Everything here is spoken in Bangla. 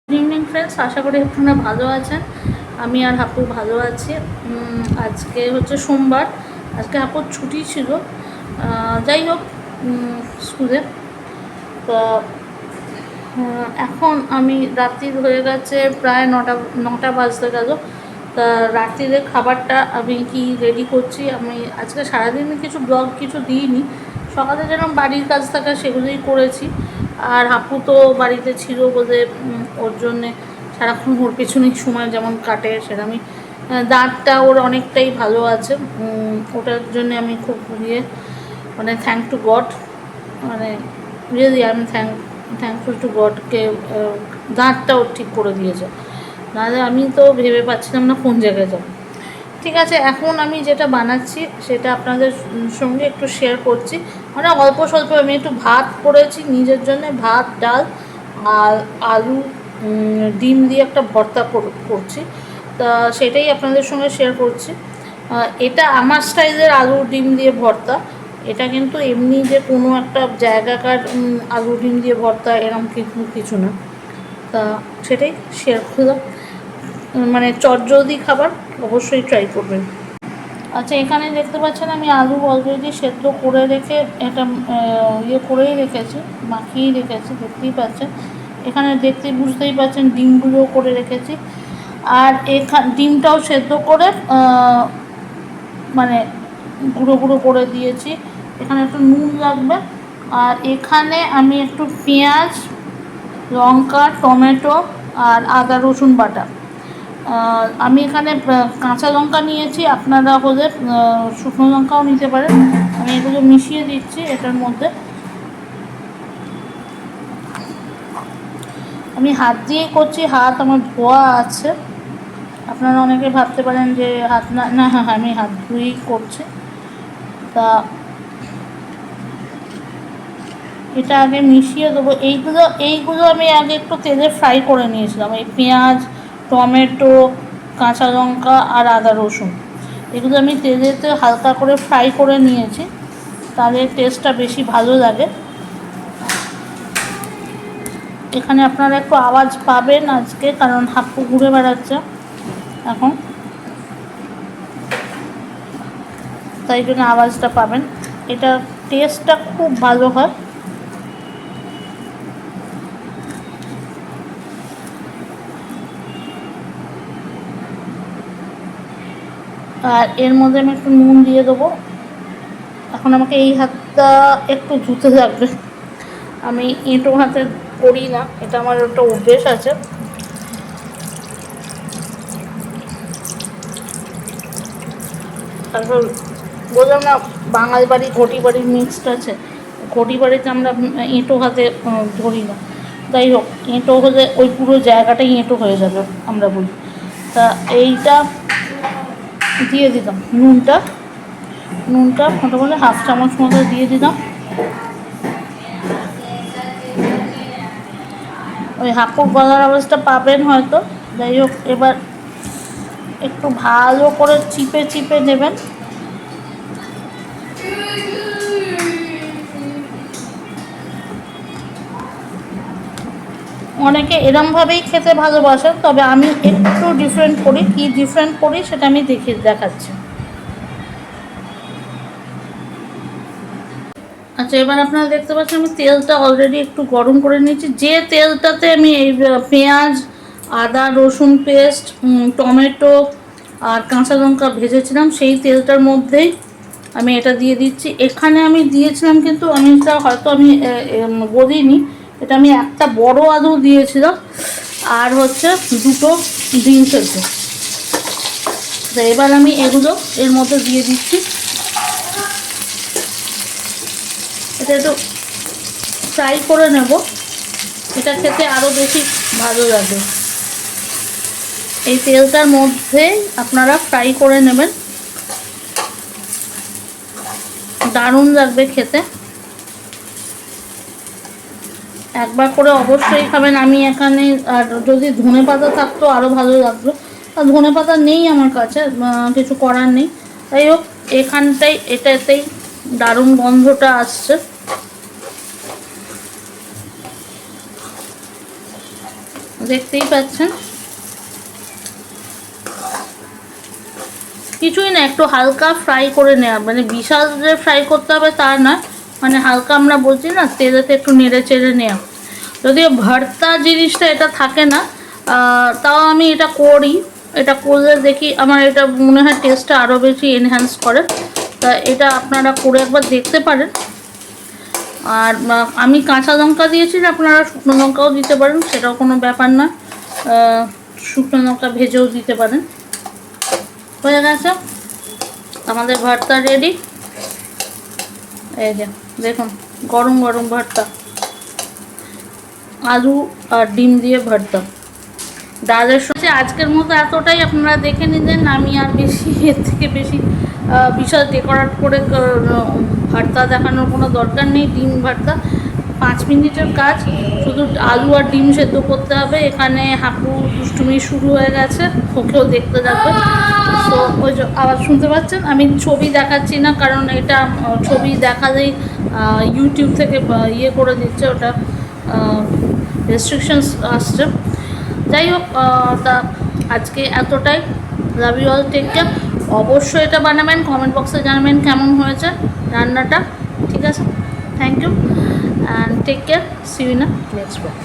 গুড ইভিনিং ফ্রেন্ডস, আশা করি আপনারা ভালো আছেন। আমি আর হাপু ভালো আছি। আজকে হচ্ছে সোমবার, আজকে হাপুর ছুটি ছিল। যাই হোক, স্কুলে তো এখন আমি রাত্রি হয়ে গেছে প্রায় নটা বাজতে গেল। তা রাত্রিরে খাবারটা আমি কি রেডি করছি। আমি আজকে সারাদিনে কিছু ব্লগ কিছু দিইনি, সকালে যেরকম বাড়ির কাজ থাকা সেগুলোই করেছি। আর হাপু তো বাড়িতে ছিল বলে ওর জন্যে সারাক্ষণ ওর পেছনেই সময় যেমন কাটে সেরকমই। দাঁতটা ওর অনেকটাই ভালো আছে, ওটার জন্য আমি খুব মানে থ্যাংক টু গড, মানে রিয়েলি আমি থ্যাঙ্কফুল টু গডকে দাঁতটা ওর ঠিক করে দিয়েছে। নাহলে আমি তো ভেবে পাচ্ছিলাম না কোন জায়গায় যাব। ঠিক আছে, এখন আমি যেটা বানাচ্ছি সেটা আপনাদের সঙ্গে একটু শেয়ার করছি। মানে অল্প স্বল্প আমি একটু ভাত করেছি নিজের জন্য, ভাত ডাল আর আলু ডিম দিয়ে একটা ভর্তা করছি। তা সেটাই আপনাদের সঙ্গে শেয়ার করছি। এটা আমার স্টাইলের আলু ডিম দিয়ে ভর্তা। এটা কিন্তু এমনি যে কোনো একটা জায়গাকার আলু ডিম দিয়ে ভর্তা এরকম কিছু না। তা সেটাই শেয়ার করলাম। মানে চটজলদি খাবার অবশ্যই ট্রাই করবেন। আচ্ছা, এখানে দেখতে পাচ্ছেন আমি আলু অলরেডি সেদ্ধ করে রেখে এটা করেই রেখেছি, মাখিয়েই রেখেছি, দেখতেই পাচ্ছেন। এখানে বুঝতেই পাচ্ছেন ডিমগুলো করে রেখেছি। আর ডিমটাও সেদ্ধ করে মানে গুঁড়ো গুঁড়ো করে দিয়েছি। এখানে একটু নুন লাগবে। আর এখানে আমি একটু পেঁয়াজ, লঙ্কা, টমেটো আর আদা রসুন বাটা, আমি এখানে কাঁচা লঙ্কা নিয়েছি, আপনারা হলে শুকনো লঙ্কাও নিতে পারেন। আমি এগুলো মিশিয়ে দিচ্ছি এটার মধ্যে। আমি হাত দিয়েই করছি, হাত আমার ধোয়া আছে। আপনারা অনেকে ভাবতে পারেন যে হাত না, হ্যাঁ আমি হাত ধুয়েই করছি। তা এটা আগে মিশিয়ে দেবো। এইগুলো আমি আগে একটু তেলে ফ্রাই করে নিয়েছিলাম। এই পেঁয়াজ, টমেটো, কাঁচা লঙ্কা আর আদা রসুন এগুলো আমি তেলেতে হালকা করে ফ্রাই করে নিয়েছি, তাহলে টেস্টটা বেশি ভালো লাগে। এখানে আপনারা একটু আওয়াজ পাবেন আজকে, কারণ হাপ্পু ঘুরে বেড়াচ্ছে এখন, তাই জন্য আওয়াজটা পাবেন। এটা টেস্টটা খুব ভালো হয়। আর এর মধ্যে আমি একটু নুন দিয়ে দেবো। এখন আমাকে এই হাতটা একটু ধুতে লাগবে, আমি এঁটো হাতে করি না, এটা আমার একটা অভ্যেস আছে। তারপর বললাম না, বাঙাল বাড়ি ঘটি বাড়ির মিক্সড আছে। ঘটি বাড়িতে আমরা এঁটো হাতে ধরি না। যাই হোক, এঁটো হলে ওই পুরো জায়গাটাই এঁটো হয়ে যাবে আমরা বলি। তা এইটা দিয়ে দিলাম, নুনটা মোটামুটি হাফ চামচ মতো দিয়ে দিলাম। ওই হাঁপুর গলার আওয়াজটা পাবেন হয়তো। যাই হোক, এবার একটু ভালো করে চিপে চিপে নেবেন। অনেকে এরমভাবেই খেতে ভালোবাসেন, তবে আমি একটু ডিফারেন্ট করি। কি ডিফারেন্ট করি সেটা আমি দেখাচ্ছি। আচ্ছা, এবার আপনারা দেখতে পাচ্ছেন আমি তেলটা অলরেডি একটু গরম করে নিয়েছি। যে তেলটাতে আমি এই পেঁয়াজ, আদা রসুন পেস্ট, টমেটো আর কাঁচা লঙ্কা ভেজেছিলাম, সেই তেলটার মধ্যেই আমি এটা দিয়ে দিচ্ছি। এখানে আমি দিয়েছিলাম, কিন্তু আমি এটা হয়তো আমি বলিনি, এটা আমি একটা বড় আলু দিয়েছিলাম আর হচ্ছে দুটো ডিম সেদ্ধ। তো এবার আমি এগুলো এর মধ্যে দিয়ে দিচ্ছি। এটা একটু ফ্রাই করে নেব, এটা খেতে আরও বেশি ভালো লাগে। এই তেলটার মধ্যে আপনারা ফ্রাই করে নেবেন, দারুণ লাগবে খেতে। একবার করে অবশ্যই খাবেন। আমি এখানে, আর যদি ধনেপাতা থাকতো আরও ভালো লাগতো, আর ধনেপাতা নেই আমার কাছে, কিছু করার নেই। তাই হোক, এটাতেই দারুণ গন্ধটা আসছে। দেখতেই পাচ্ছেন কিছুই না, একটু হালকা ফ্রাই করে নেওয়া, মানে বিশাল যে ফ্রাই করতে হবে তা না, মানে হালকা আমরা বলছি না তেলেতে একটু নেড়ে চেড়ে নেওয়া। যদিও ভর্তা জিনিসটা এটা থাকে না, তাও আমি এটা করি, এটা করলে দেখি আমার এটা মনে হয় টেস্টটা আরও বেশি এনহ্যান্স করে। তা এটা আপনারা করে একবার দেখতে পারেন। আর আমি কাঁচা লঙ্কা দিয়েছি, আপনারা শুকনো লঙ্কাও দিতে পারেন, সেটাও কোনো ব্যাপার না, শুকনো লঙ্কা ভেজেও দিতে পারেন। হয়ে গেছে আমাদের ভর্তা রেডি। এই যে দেখুন গরম গরম ভর্তা, আলু আর ডিম দিয়ে ভর্তা ডালের সাথে। আজকের মতো এতটাই, আপনারা দেখে নিলেন, আমি আর বেশি এর থেকে বেশি বিশাল ডেকোরেট করে ভর্তা দেখানোর কোনো দরকার নেই। ডিম ভর্তা 5 মিনিটের কাজ, শুধু আলু আর ডিম সেদ্ধ করতে হবে। এখানে হাঁপু দুষ্টুমি শুরু হয়ে গেছে, ওকেও দেখতে যাবে। তো ওই যে আওয়াজ শুনতে পাচ্ছেন, আমি ছবি দেখাচ্ছি না, কারণ এটা ছবি দেখালেই ইউটিউব থেকে ইয়ে করে দিচ্ছে, ওটা রেস্ট্রিকশনস আসছে। যাই হোক, তা আজকে এতটাই। Love you all, take care. অবশ্যই এটা বানাবেন, কমেন্ট বক্সে জানাবেন কেমন হয়েছে রান্নাটা, ঠিক আছে? Thank you and take care, see you in a next blog.